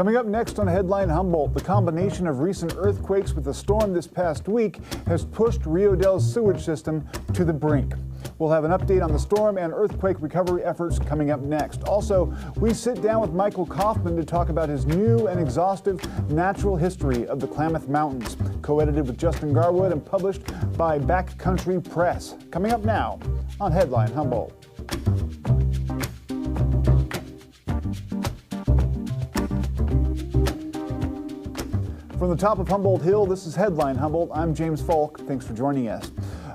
Coming up next on Headline Humboldt, the combination of recent earthquakes with the storm this past week has pushed Rio Del's sewage system to the brink. We'll have an update on the storm and earthquake recovery efforts coming up next. Also, we sit down with Michael Kauffmann to talk about his new and exhaustive natural history of the Klamath Mountains, co-edited with Justin Garwood and published by Backcountry Press. Coming up now on Headline Humboldt. From the top of Humboldt Hill, this is Headline Humboldt. I'm James Falk. Thanks for joining us.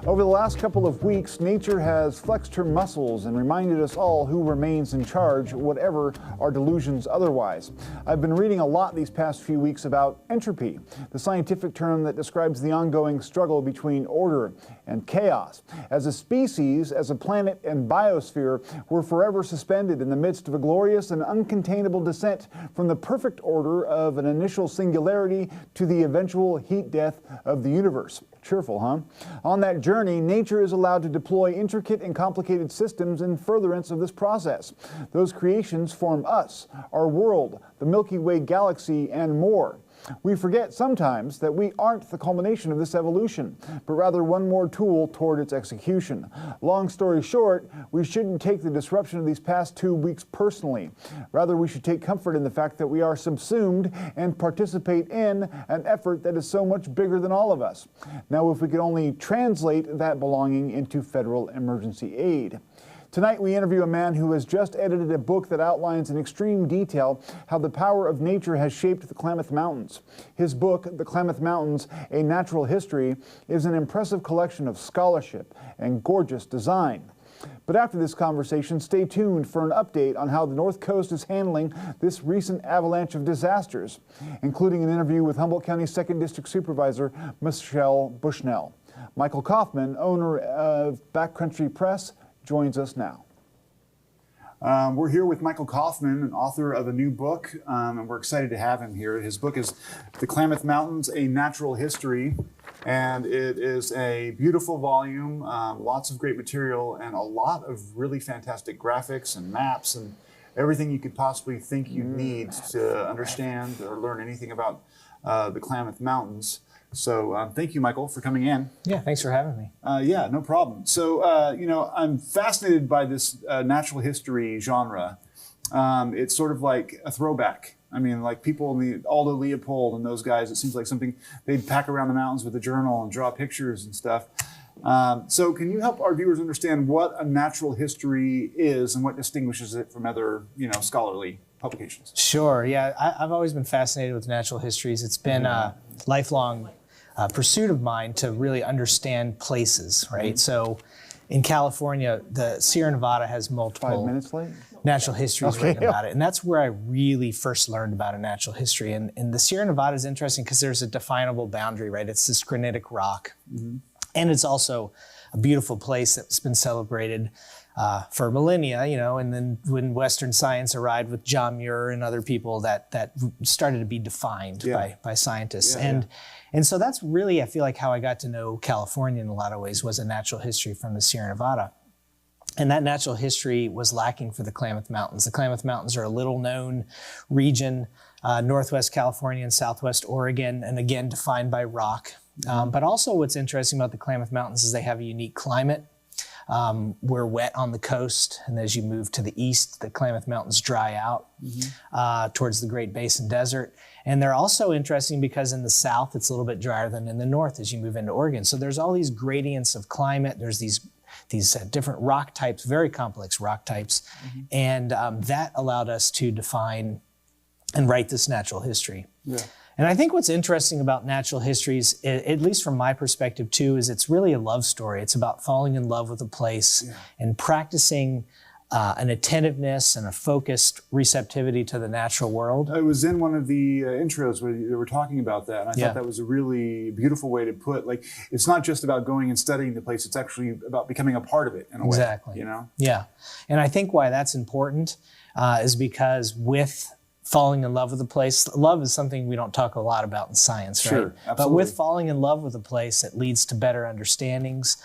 Over the last couple of weeks, nature has flexed her muscles and reminded us all who remains in charge, whatever our delusions otherwise. I've been reading a lot these past few weeks about entropy, the scientific term that describes the ongoing struggle between order and chaos. As a species, as a planet and biosphere, we're forever suspended in the midst of a glorious and uncontainable descent from the perfect order of an initial singularity to the eventual heat death of the universe. Cheerful, huh? On that journey, nature is allowed to deploy intricate and complicated systems in furtherance of this process. Those creations form us, our world, the Milky Way galaxy, and more. We forget sometimes that we aren't the culmination of this evolution, but rather one more tool toward its execution. Long story short, we shouldn't take the disruption of these past 2 weeks personally. Rather, we should take comfort in the fact that we are subsumed and participate in an effort that is so much bigger than all of us. Now, if we could only translate that belonging into federal emergency aid. Tonight, we interview a man who has just edited a book that outlines in extreme detail how the power of nature has shaped the Klamath Mountains. His book, The Klamath Mountains, A Natural History, is an impressive collection of scholarship and gorgeous design. But after this conversation, stay tuned for an update on how the North Coast is handling this recent avalanche of disasters, including an interview with Humboldt County 2nd District Supervisor Michelle Bushnell. Michael Kauffmann, owner of Backcountry Press, joins us now. We're here with Michael Kauffmann, an author of a new book, and we're excited to have him here. His book is The Klamath Mountains, A Natural History, and it is a beautiful volume, lots of great material, and a lot of really fantastic graphics and maps and everything you could possibly think you need to understand or learn anything about the Klamath Mountains. So thank you, Michael, for coming in. Yeah, thanks for having me. Yeah, no problem. So, I'm fascinated by this natural history genre. It's sort of like a throwback. I mean, like people in the Aldo Leopold and those guys, it seems like something they'd pack around the mountains with a journal and draw pictures and stuff. So can you help our viewers understand what a natural history is and what distinguishes it from other, scholarly publications? Sure, yeah. I've always been fascinated with natural histories. It's been a lifelong pursuit of mine to really understand places, right? Mm-hmm. So in California, the Sierra Nevada has multiple 5 minutes late? Natural histories written about it. And that's where I really first learned about a natural history. And the Sierra Nevada is interesting because there's a definable boundary, right? It's this granitic rock. Mm-hmm. And it's also a beautiful place that's been celebrated for millennia, and then when Western science arrived with John Muir and other people, that started to be defined by scientists. And so that's really, I feel like, how I got to know California in a lot of ways, was a natural history from the Sierra Nevada. And that natural history was lacking for the Klamath Mountains. The Klamath Mountains are a little known region, Northwest California and Southwest Oregon, and again, defined by rock. But also what's interesting about the Klamath Mountains is they have a unique climate. We're wet on the coast, and as you move to the east, the Klamath Mountains dry out towards the Great Basin Desert. And they're also interesting because in the south, it's a little bit drier than in the north as you move into Oregon. So there's all these gradients of climate. There's these different rock types, very complex rock types. Mm-hmm. And that allowed us to define and write this natural history. Yeah. And I think what's interesting about natural histories, at least from my perspective too, is it's really a love story. It's about falling in love with a place and practicing an attentiveness and a focused receptivity to the natural world. I was in one of the intros where they were talking about that, and I thought that was a really beautiful way to put, like, it's not just about going and studying the place, it's actually about becoming a part of it in a way. Exactly. Yeah. And I think why that's important is because with falling in love with a place, love is something we don't talk a lot about in science, right? Sure, absolutely. But with falling in love with a place, it leads to better understandings,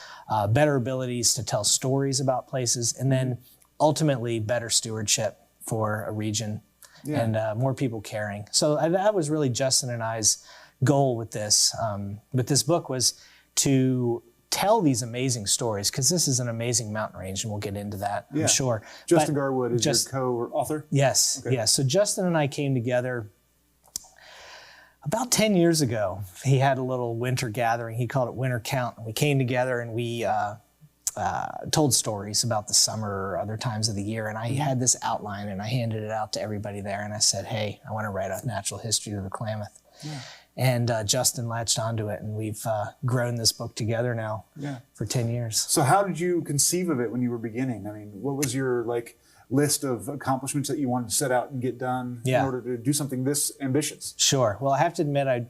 better abilities to tell stories about places, and then ultimately better stewardship for a region and more people caring. So that was really Justin and I's goal with this book, was to tell these amazing stories, because this is an amazing mountain range, and we'll get into that, I'm sure. Justin Garwood is your co-author? Yes, yes. So Justin and I came together about 10 years ago. He had a little winter gathering. He called it Winter Count. And we came together and we told stories about the summer or other times of the year. And I had this outline and I handed it out to everybody there. And I said, hey, I want to write a natural history of the Klamath. Yeah. And Justin latched onto it, and we've grown this book together now for 10 years. So how did you conceive of it when you were beginning? I mean, what was your list of accomplishments that you wanted to set out and get done in order to do something this ambitious? Sure. Well, I have to admit, I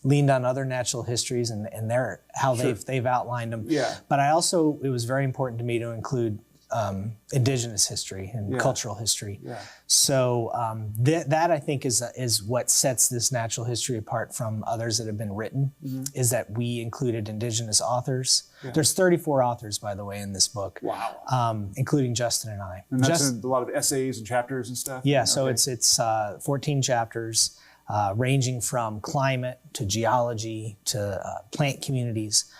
leaned on other natural histories and how they've outlined them. Yeah. But it was very important to me to include indigenous history and cultural history. Yeah. So that I think is what sets this natural history apart from others that have been written, is that we included indigenous authors. Yeah. There's 34 authors, by the way, in this book. Wow. Including Justin and I. And that's a lot of essays and chapters and stuff? Yeah, so it's 14 chapters, ranging from climate to geology to plant communities.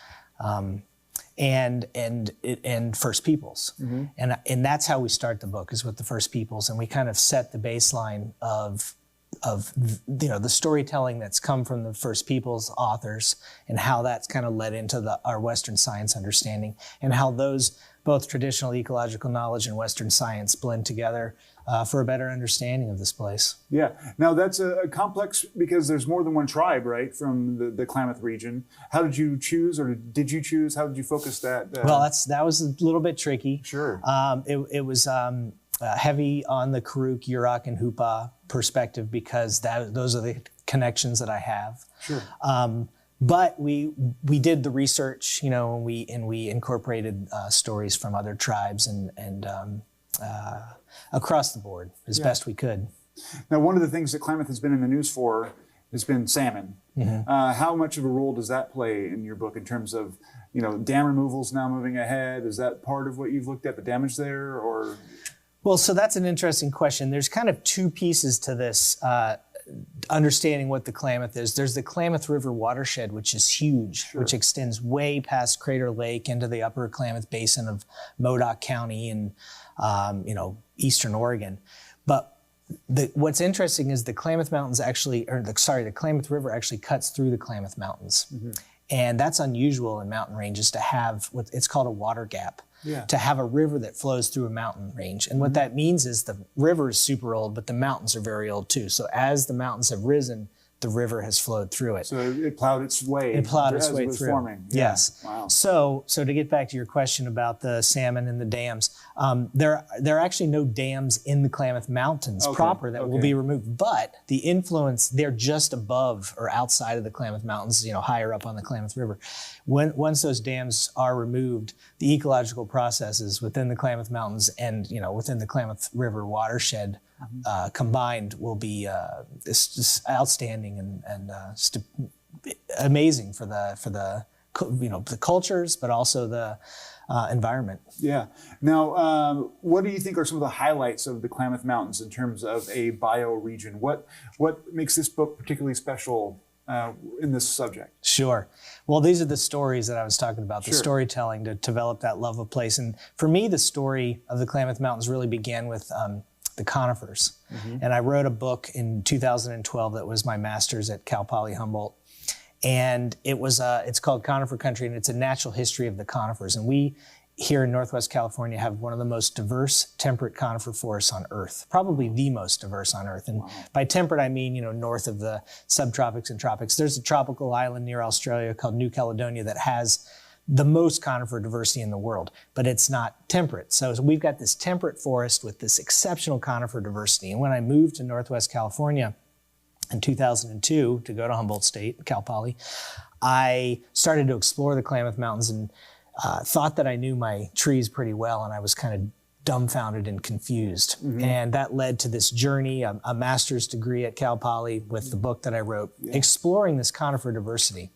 And First Peoples. And that's how we start the book, is with the First Peoples. And we kind of set the baseline of the storytelling that's come from the First Peoples authors, and how that's kind of led into our Western science understanding, and how those both traditional ecological knowledge and Western science blend together for a better understanding of this place. Yeah. Now that's a complex, because there's more than one tribe, right, from the Klamath region. How did you choose, or did you choose? How did you focus that? Well, that was a little bit tricky. Sure. It was heavy on the Karuk, Yurok, and Hupa perspective, because those are the connections that I have. Sure. But we did the research, and we incorporated stories from other tribes and across the board as best we could. Now, one of the things that Klamath has been in the news for has been salmon. How much of a role does that play in your book in terms of, dam removals now moving ahead? Is that part of what you've looked at, the damage there, or? Well, so that's an interesting question. There's kind of two pieces to this, understanding what the Klamath is. There's the Klamath River watershed, which is huge, which extends way past Crater Lake into the upper Klamath Basin of Modoc County and, eastern Oregon. But what's interesting is the Klamath Mountains the Klamath River actually cuts through the Klamath Mountains. And that's unusual in mountain ranges, to have what it's called a water gap. To have a river that flows through a mountain range. And what that means is the river is super old, but the mountains are very old too. So as the mountains have risen, the river has flowed through it. So it plowed its way. It plowed its way through. Forming. Yes. Wow. So to get back to your question about the salmon and the dams, there are actually no dams in the Klamath Mountains proper that will be removed. But the influence, they're just above or outside of the Klamath Mountains, higher up on the Klamath River. Once those dams are removed, the ecological processes within the Klamath Mountains and within the Klamath River watershed combined will be just outstanding and amazing for the cultures, but also the environment. Yeah. Now, what do you think are some of the highlights of the Klamath Mountains in terms of a bioregion? What makes this book particularly special in this subject? Sure. Well, these are the stories that I was talking about, the storytelling to develop that love of place. And for me, the story of the Klamath Mountains really began with the conifers. And I wrote a book in 2012 that was my master's at Cal Poly Humboldt. And it's called Conifer Country, and it's a natural history of the conifers. And we here in Northwest California have one of the most diverse temperate conifer forests on Earth, probably the most diverse on Earth. And by temperate, I mean, north of the subtropics and tropics. There's a tropical island near Australia called New Caledonia that has the most conifer diversity in the world, but it's not temperate. So we've got this temperate forest with this exceptional conifer diversity. And when I moved to Northwest California in 2002 to go to Humboldt State, Cal Poly, I started to explore the Klamath Mountains and thought that I knew my trees pretty well, and I was kind of dumbfounded and confused. And that led to this journey, a master's degree at Cal Poly with the book that I wrote, exploring this conifer diversity.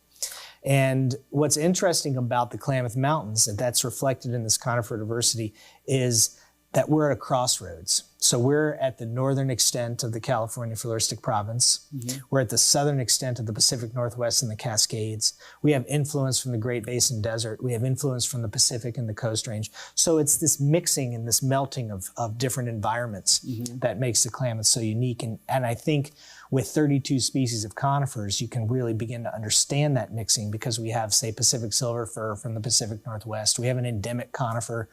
And what's interesting about the Klamath Mountains, and that's reflected in this conifer diversity, is that we're at a crossroads. So we're at the northern extent of the California floristic province. We're at the southern extent of the Pacific Northwest and the Cascades. We have influence from the Great Basin Desert. We have influence from the Pacific and the Coast Range. So it's this mixing and this melting of different environments that makes the Klamath so unique. And I think with 32 species of conifers, you can really begin to understand that mixing, because we have, say, Pacific silver fir from the Pacific Northwest. We have an endemic conifer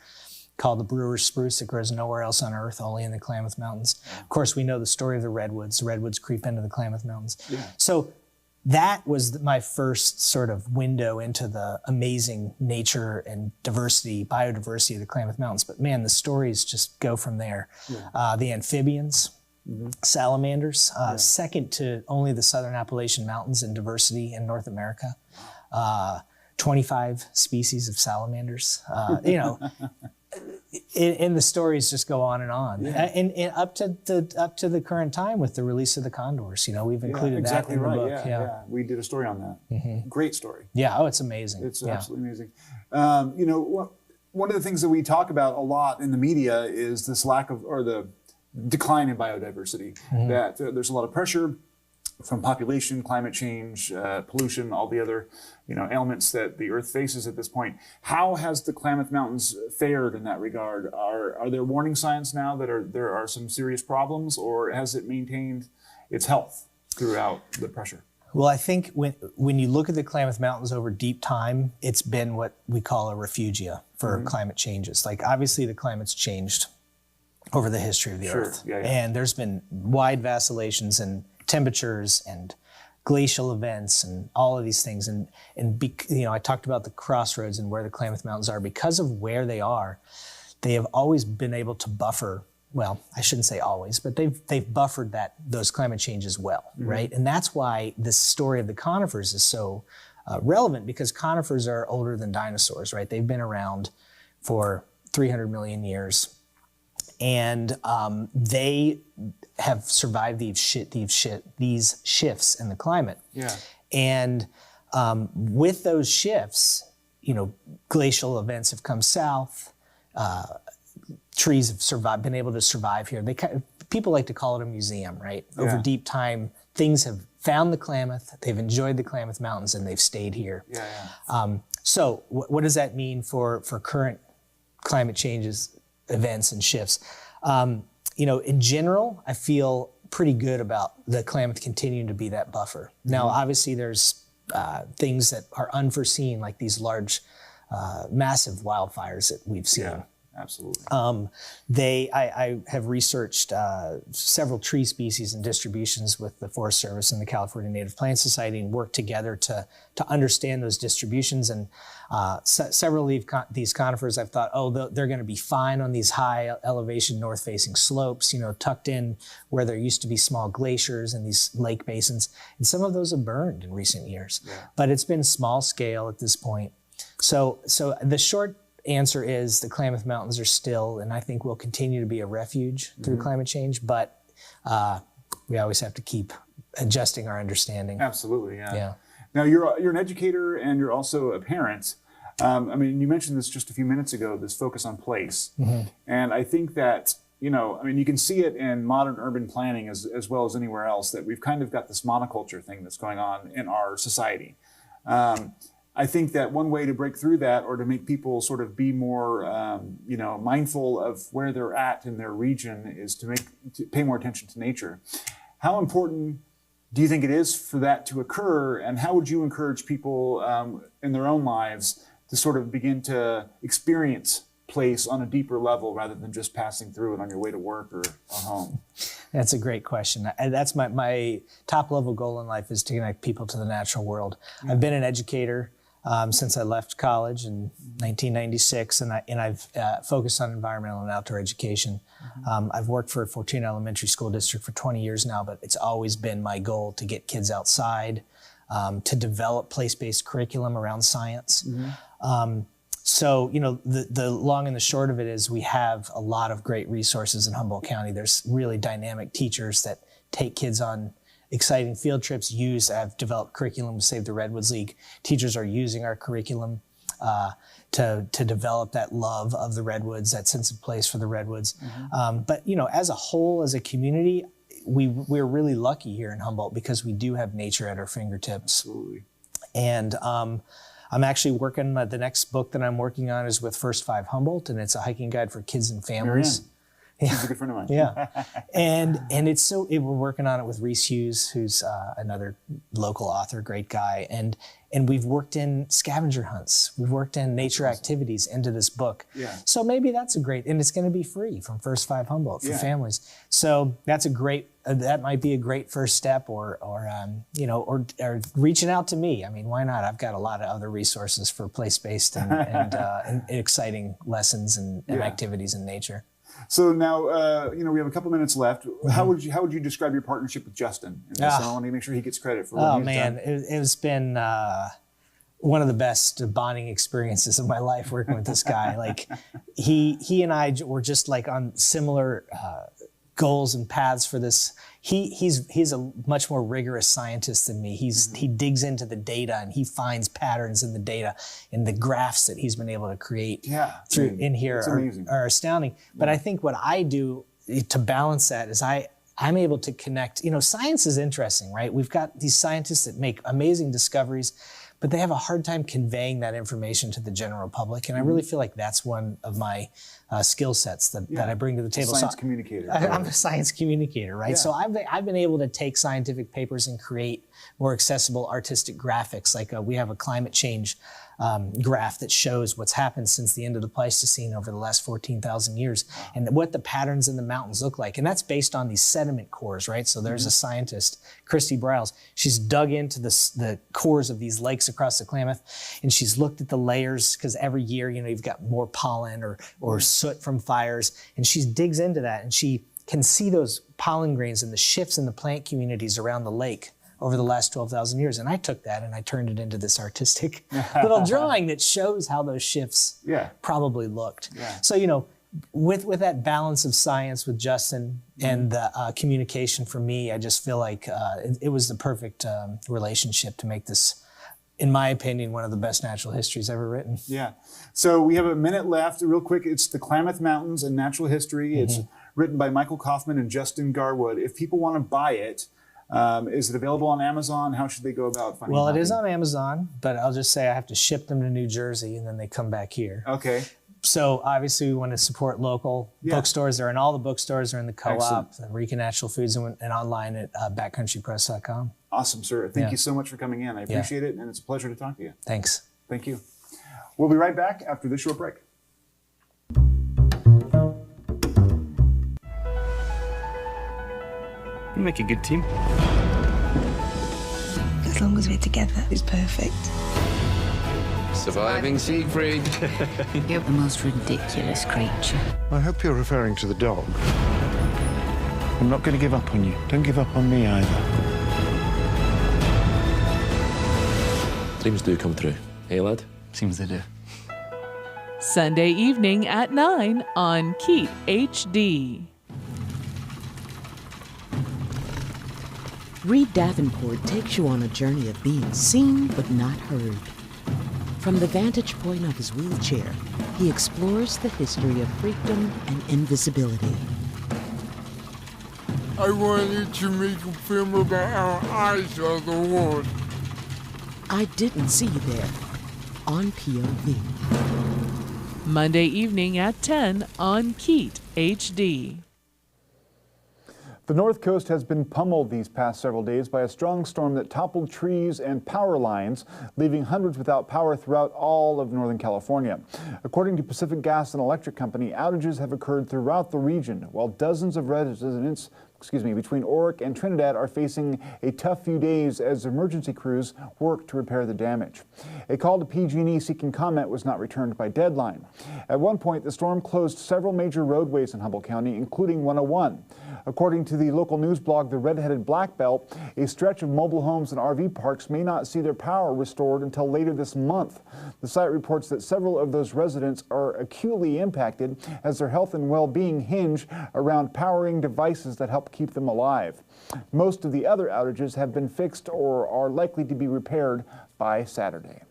called the brewer's spruce that grows nowhere else on earth, only in the Klamath Mountains. Of course, we know the story of the redwoods. The redwoods creep into the Klamath Mountains. So that was my first sort of window into the amazing nature and biodiversity of the Klamath Mountains. But man, the stories just go from there. The amphibians, salamanders, second to only the Southern Appalachian Mountains in diversity in North America. 25 species of salamanders, and the stories just go on and on, and up to the current time with the release of the condors. We've included that in the book. Yeah, we did a story on that. Great story. Yeah, it's amazing. It's absolutely amazing. One of the things that we talk about a lot in the media is this the decline in biodiversity. That there's a lot of pressure from population, climate change, pollution, all the other elements that the Earth faces at this point. How has the Klamath Mountains fared in that regard? Are there warning signs now that there are some serious problems, or has it maintained its health throughout the pressure? Well, I think when you look at the Klamath Mountains over deep time, it's been what we call a refugia for climate changes. Like, obviously the climate's changed over the history of the Earth. And there's been wide vacillations in temperatures and glacial events and all of these things. And I talked about the crossroads and where the Klamath Mountains are. Because of where they are, they have always been able to buffer. Well, I shouldn't say always, but they've buffered those climate changes well, right? And that's why this story of the conifers is so relevant, because conifers are older than dinosaurs, right? They've been around for 300 million years. And they have survived these shifts in the climate. And with those shifts, glacial events have come south. Trees have been able to survive here. People like to call it a museum, right? Over deep time, things have found the Klamath, they've enjoyed the Klamath Mountains, and they've stayed here. So what does that mean for current climate changes, events, and shifts? In general, I feel pretty good about the Klamath continuing to be that buffer. Now, obviously, there's things that are unforeseen, like these large, massive wildfires that we've seen. Absolutely. I have researched several tree species and distributions with the Forest Service and the California Native Plant Society, and worked together to understand those distributions. And several of these conifers, I've thought, they're going to be fine on these high elevation north-facing slopes, tucked in where there used to be small glaciers and these lake basins. And some of those have burned in recent years, but it's been small scale at this point. So the short answer is the Klamath Mountains are still, and I think will continue to be, a refuge through climate change, but we always have to keep adjusting our understanding. Absolutely, yeah. Now, you're an educator and you're also a parent. You mentioned this just a few minutes ago, this focus on place. And I think that, you can see it in modern urban planning as well as anywhere else, that we've kind of got this monoculture thing that's going on in our society. I think that one way to break through that, or to make people sort of be more, mindful of where they're at in their region, is to pay more attention to nature. How important do you think it is for that to occur, and how would you encourage people in their own lives to sort of begin to experience place on a deeper level, rather than just passing through it on your way to work or home? That's a great question. That's my top level goal in life, is to connect people to the natural world. I've been an educator since I left college in 1996, and I've focused on environmental and outdoor education. I've worked for Fortuna Elementary School District for 20 years now, but it's always been my goal to get kids outside, to develop place-based curriculum around science. So, the long and the short of it is, we have a lot of great resources in Humboldt County. There's really dynamic teachers that take kids on exciting field trips. I've developed curriculum with Save the Redwoods League. Teachers are using our curriculum to develop that love of the redwoods, that sense of place for the redwoods. But as a whole, as a community, we're really lucky here in Humboldt because we do have nature at our fingertips. Absolutely. And I'm actually working, the next book that I'm working on is with First 5 Humboldt, and it's a hiking guide for kids and families. She's a good friend of mine. Yeah. And we're working on it with Reese Hughes, who's another local author, great guy. And we've worked in scavenger hunts. We've worked in nature activities into this book. Yeah. So maybe that's and it's going to be free from First 5 Humboldt for families. So that's that might be a great first step or reaching out to me. I mean, why not? I've got a lot of other resources for place-based and exciting lessons and activities in nature. So now, we have a couple minutes left. How would you describe your partnership with Justin? I want to make sure he gets credit for what he's done. It's been one of the best bonding experiences of my life working with this guy. Like he and I were just like on similar goals and paths for this. He's a much more rigorous scientist than me. He digs into the data and he finds patterns in the data, and the graphs that he's been able to create in here are astounding. But I think what I do to balance that is I'm able to connect. Science is interesting, right? We've got these scientists that make amazing discoveries, but they have a hard time conveying that information to the general public. And I really feel like that's one of my skill sets that I bring to the table. Science communicator. I'm a science communicator, right? Yeah. So I've been able to take scientific papers and create more accessible artistic graphics. Like we have a climate change graph that shows what's happened since the end of the Pleistocene over the last 14,000 years and what the patterns in the mountains look like. And that's based on these sediment cores, right? So there's a scientist, Christy Briles, she's dug into the cores of these lakes across the Klamath, and she's looked at the layers because every year, you've got more pollen or soot from fires, and she digs into that and she can see those pollen grains and the shifts in the plant communities around the lake over the last 12,000 years. And I took that and I turned it into this artistic little drawing that shows how those shifts probably looked. Yeah. So, with that balance of science with Justin and the communication for me, I just feel like it was the perfect relationship to make this, in my opinion, one of the best natural histories ever written. Yeah. So we have a minute left. Real quick, it's the Klamath Mountains and Natural History. It's written by Michael Kauffmann and Justin Garwood. If people want to buy it, is it available on Amazon? How should they go about finding it? Well, it is on Amazon, but I'll just say I have to ship them to New Jersey and then they come back here. Okay. So obviously we want to support local bookstores. They're in all the bookstores. They're in the co-op, the Eureka Natural Foods, and online at backcountrypress.com. Awesome, sir. Thank you so much for coming in. I appreciate it, and it's a pleasure to talk to you. Thanks. Thank you. We'll be right back after this short break. We make a good team. As long as we're together, it's perfect. Surviving Siegfried. You're the most ridiculous creature. I hope you're referring to the dog. I'm not going to give up on you. Don't give up on me either. Dreams do come true. Hey, lad? Seems they do. Sunday evening at 9 on Keat HD. Reed Davenport takes you on a journey of being seen but not heard. From the vantage point of his wheelchair, he explores the history of freedom and invisibility. I wanted to make a film about our eyes on the world. I Didn't See You There, on POV. Monday evening at 10 on Keat HD. The North Coast has been pummeled these past several days by a strong storm that toppled trees and power lines, leaving hundreds without power throughout all of Northern California. According to Pacific Gas and Electric Company, outages have occurred throughout the region, while dozens of residents between Oric and Trinidad are facing a tough few days as emergency crews work to repair the damage. A call to PG&E seeking comment was not returned by deadline. At one point, the storm closed several major roadways in Humboldt County, including 101. According to the local news blog, The Red-Headed Black Belt, a stretch of mobile homes and RV parks may not see their power restored until later this month. The site reports that several of those residents are acutely impacted as their health and well-being hinge around powering devices that help keep them alive. Most of the other outages have been fixed or are likely to be repaired by Saturday.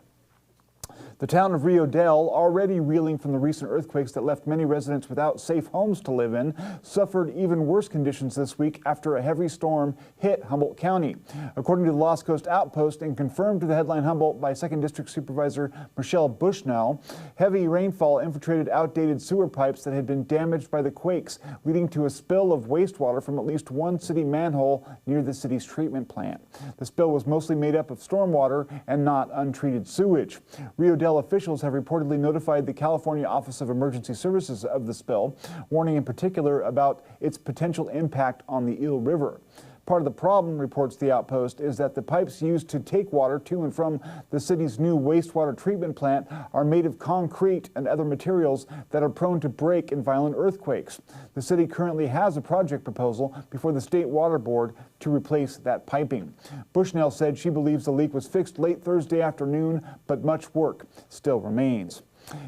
The town of Rio Dell, already reeling from the recent earthquakes that left many residents without safe homes to live in, suffered even worse conditions this week after a heavy storm hit Humboldt County. According to the Lost Coast Outpost and confirmed to the Headline Humboldt by 2nd District Supervisor Michelle Bushnell, heavy rainfall infiltrated outdated sewer pipes that had been damaged by the quakes, leading to a spill of wastewater from at least one city manhole near the city's treatment plant. The spill was mostly made up of stormwater and not untreated sewage. Rio Dell officials have reportedly notified the California Office of Emergency Services of the spill, warning in particular about its potential impact on the Eel River. Part of the problem, reports the Outpost, is that the pipes used to take water to and from the city's new wastewater treatment plant are made of concrete and other materials that are prone to break in violent earthquakes. The city currently has a project proposal before the State Water Board to replace that piping. Bushnell said she believes the leak was fixed late Thursday afternoon, but much work still remains.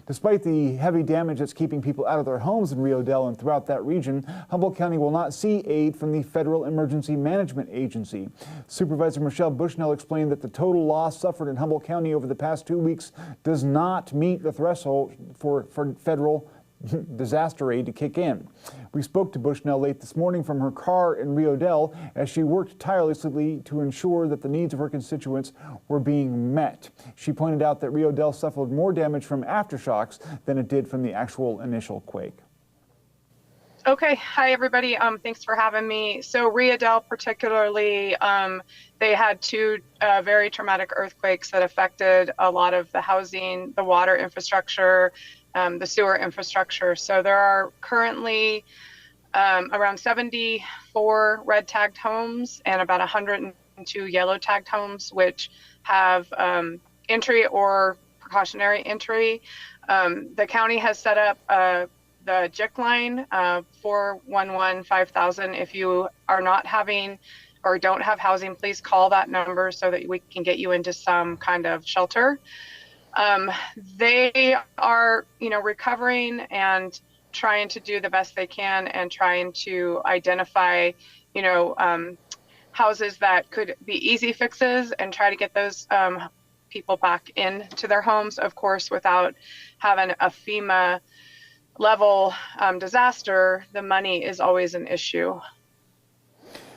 Despite the heavy damage that's keeping people out of their homes in Rio Dell and throughout that region, Humboldt County will not see aid from the Federal Emergency Management Agency. Supervisor Michelle Bushnell explained that the total loss suffered in Humboldt County over the past 2 weeks does not meet the threshold for federal disaster aid to kick in. We spoke to Bushnell late this morning from her car in Rio Dell as she worked tirelessly to ensure that the needs of her constituents were being met. She pointed out that Rio Dell suffered more damage from aftershocks than it did from the actual initial quake. Okay, hi everybody. Thanks for having me. So Rio Dell particularly, they had two very traumatic earthquakes that affected a lot of the housing, the water infrastructure, the sewer infrastructure. So there are currently around 74 red tagged homes and about 102 yellow tagged homes, which have entry or precautionary entry. The county has set up the JIC line 411-5000. If you are not having or don't have housing, please call that number so that we can get you into some kind of shelter. They are, recovering and trying to do the best they can and trying to identify, houses that could be easy fixes and try to get those people back into their homes, of course, without having a FEMA level disaster. The money is always an issue.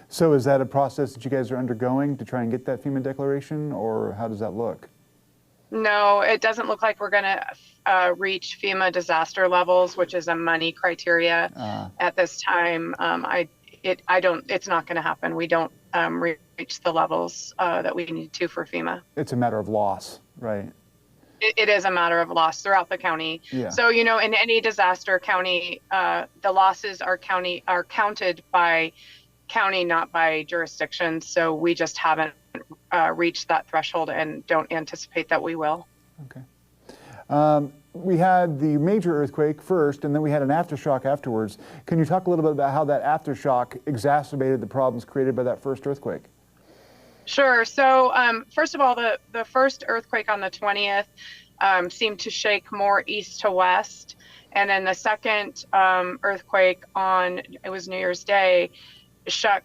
So is that a process that you guys are undergoing to try and get that FEMA declaration, or how does that look? No, it doesn't look like we're going to reach FEMA disaster levels, which is a money criteria at this time. It's not going to happen. We don't reach the levels that we need to for FEMA. It's a matter of loss, right? It is a matter of loss throughout the county. Yeah. So, in any disaster county, the losses are counted by county, not by jurisdiction. So we just haven't reached that threshold and don't anticipate that we will. Okay. We had the major earthquake first, and then we had an aftershock afterwards. Can you talk a little bit about how that aftershock exacerbated the problems created by that first earthquake? Sure. So first of all, the first earthquake on the 20th seemed to shake more east to west. And then the second earthquake it was New Year's Day, shook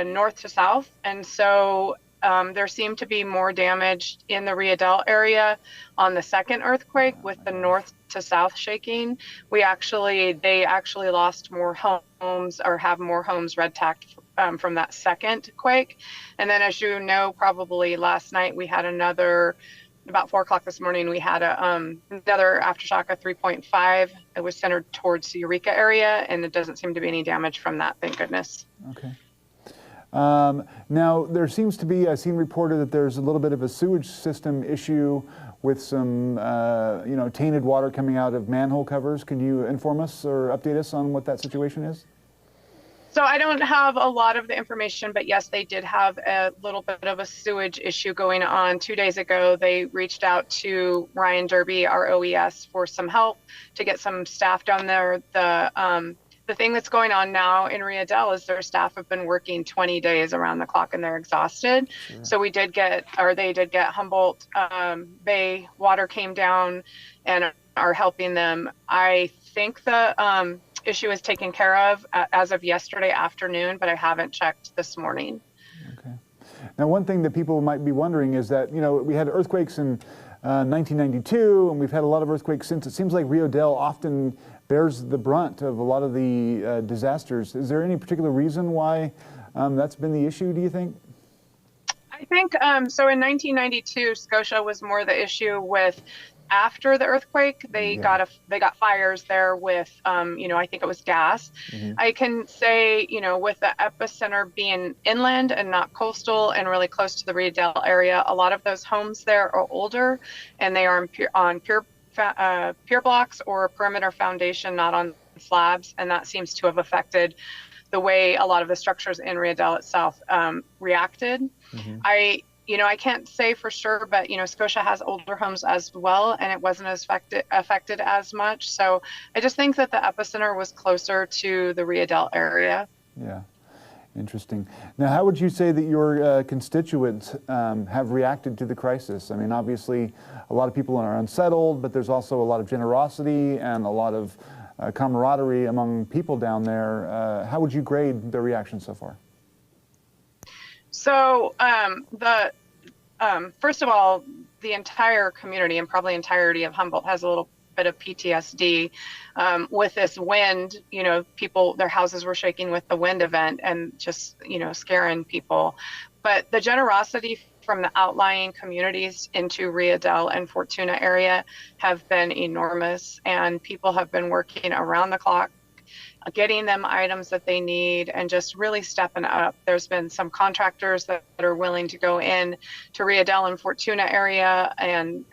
north to south. And so there seemed to be more damage in the Rio Dell area on the second earthquake with the north to south shaking. They actually lost more homes or have more homes red tagged from that second quake. And then, as you know, probably last night we had about 4 o'clock this morning, we had another aftershock of 3.5. It was centered towards the Eureka area, and it doesn't seem to be any damage from that, thank goodness. Okay. Now, there seems to be, I've seen reported that there's a little bit of a sewage system issue with some, tainted water coming out of manhole covers. Can you inform us or update us on what that situation is? So I don't have a lot of the information, but yes, they did have a little bit of a sewage issue going on. 2 days ago, they reached out to Ryan Derby, our OES, for some help to get some staff down there. The thing that's going on now in Rio Dell is their staff have been working 20 days around the clock and they're exhausted. Sure. So they did get Humboldt Bay water came down and are helping them. I think the issue is taken care of as of yesterday afternoon, but I haven't checked this morning. Okay. Now, one thing that people might be wondering is that, we had earthquakes in 1992, and we've had a lot of earthquakes since. It seems like Rio Dell often bears the brunt of a lot of the disasters. Is there any particular reason why that's been the issue, do you think? I think so. In 1992, Scotia was more the issue with after the earthquake. They got fires there with, I think it was gas. I can say, with the epicenter being inland and not coastal and really close to the Rio Dell area, a lot of those homes there are older and they are on pier blocks or perimeter foundation, not on slabs, and that seems to have affected the way a lot of the structures in Rio Dell itself reacted. I can't say for sure, but Scotia has older homes as well, and it wasn't as affected as much. So I just think that the epicenter was closer to the Rio Dell area. Yeah, interesting. Now, how would you say that your constituents have reacted to the crisis? I mean, obviously, a lot of people are unsettled, but there's also a lot of generosity and a lot of camaraderie among people down there. How would you grade the reaction so far? So first of all, the entire community and probably entirety of Humboldt has a little bit of PTSD with this wind. People, their houses were shaking with the wind event and just, scaring people. But the generosity from the outlying communities into Rio Dell and Fortuna area have been enormous, and people have been working around the clock, getting them items that they need and just really stepping up. There's been some contractors that are willing to go in to Rio Dell and Fortuna area and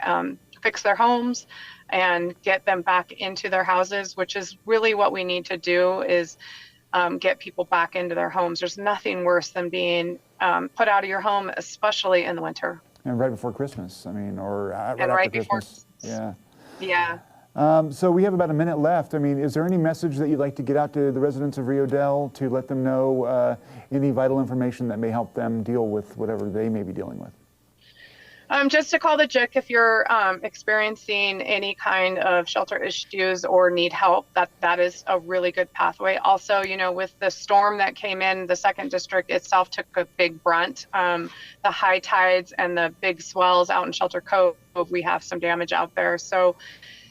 fix their homes and get them back into their houses, which is really what we need to do, is get people back into their homes. There's nothing worse than being put out of your home, especially in the winter. And right before Christmas, or right after Christmas. Yeah. Yeah. So we have about a minute left. I mean, is there any message that you'd like to get out to the residents of Rio Dell to let them know any vital information that may help them deal with whatever they may be dealing with? Just to call the JIC if you're experiencing any kind of shelter issues or need help. That is a really good pathway. Also, with the storm that came in, the 2nd District itself took a big brunt. The high tides and the big swells out in Shelter Cove, we have some damage out there. So,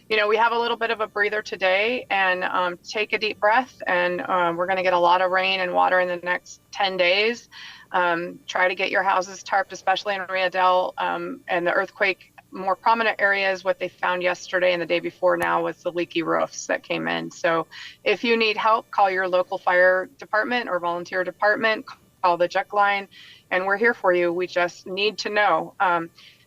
we have a little bit of a breather today, and take a deep breath, and we're going to get a lot of rain and water in the next 10 days. Try to get your houses tarped, especially in Rio Dell, and the earthquake more prominent areas. What they found yesterday and the day before now was the leaky roofs that came in. So if you need help, call your local fire department or volunteer department, call the JIC line, and we're here for you. We just need to know.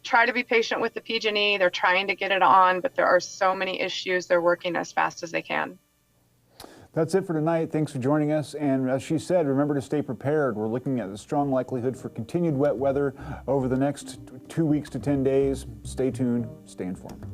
Try to be patient with the PG&E. They're trying to get it on, but there are so many issues. They're working as fast as they can. That's it for tonight. Thanks for joining us. And as she said, remember to stay prepared. We're looking at the strong likelihood for continued wet weather over the next 2 weeks to 10 days. Stay tuned. Stay informed.